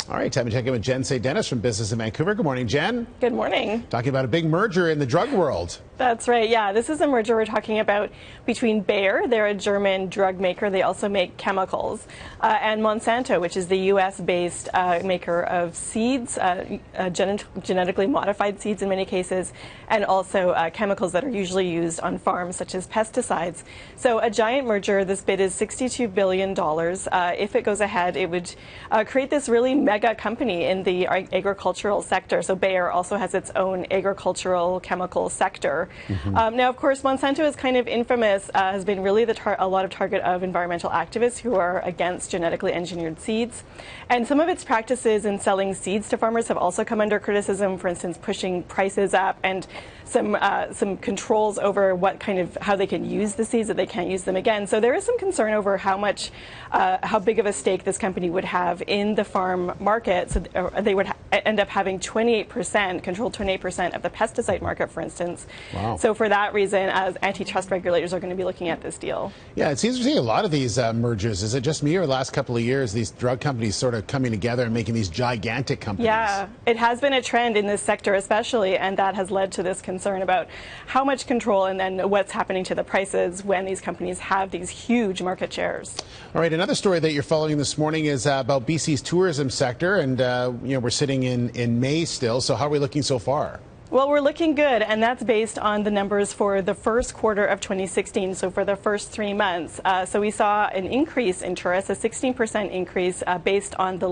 All right, time to check in with Jen St. Dennis from Business in Vancouver. Good morning, Jen. Good morning. Talking about a big merger in the drug world. That's right. Yeah, this is a merger we're talking about between Bayer, they're a German drug maker, they also make chemicals, and Monsanto, which is the U.S.-based maker of seeds, genetically modified seeds in many cases, and also chemicals that are usually used on farms, such as pesticides. So a giant merger. This bid is $62 billion. If it goes ahead, it would create this really mega company in the agricultural sector. So Bayer also has its own agricultural chemical sector. Now, of course, Monsanto is kind of infamous, has been really a lot of target of environmental activists who are against genetically engineered seeds. And some of its practices in selling seeds to farmers have also come under criticism, for instance, pushing prices up and some controls over how they can use the seeds, that they can't use them again. So there is some concern over how big of a stake this company would have in the farm market. So they would end up having 28%, control 28% of the pesticide market, for instance. Wow. So for that reason, as antitrust regulators are going to be looking at this deal. Yeah, it seems to see a lot of these mergers. Is it just me, or the last couple of years, these drug companies sort of coming together and making these gigantic companies? Yeah, it has been a trend in this sector especially, and that has led to this concern about how much control and then what's happening to the prices when these companies have these huge market shares. All right, another story that you're following this morning is about BC's tourism sector, and we're sitting in May still, so how are we looking so far? Well, we're looking good, and that's based on the numbers for the first quarter of 2016, so for the first 3 months. So we saw an increase in tourists, a 16% increase based on the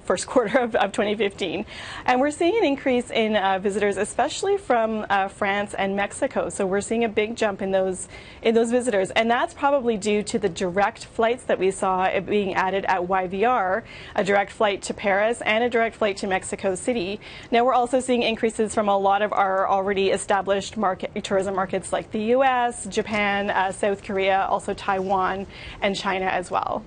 first quarter of 2015. And we're seeing an increase in visitors, especially from France and Mexico. So we're seeing a big jump in those visitors, and that's probably due to the direct flights that we saw being added at YVR, a direct flight to Paris and a direct flight to Mexico City. Now, we're also seeing increases from a lot of our already established tourism markets like the U.S., Japan, South Korea, also Taiwan, and China as well.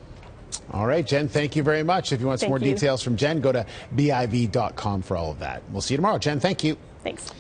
All right, Jen, thank you very much. If you want some more details from Jen, go to BIV.com for all of that. We'll see you tomorrow. Jen, thank you. Thanks.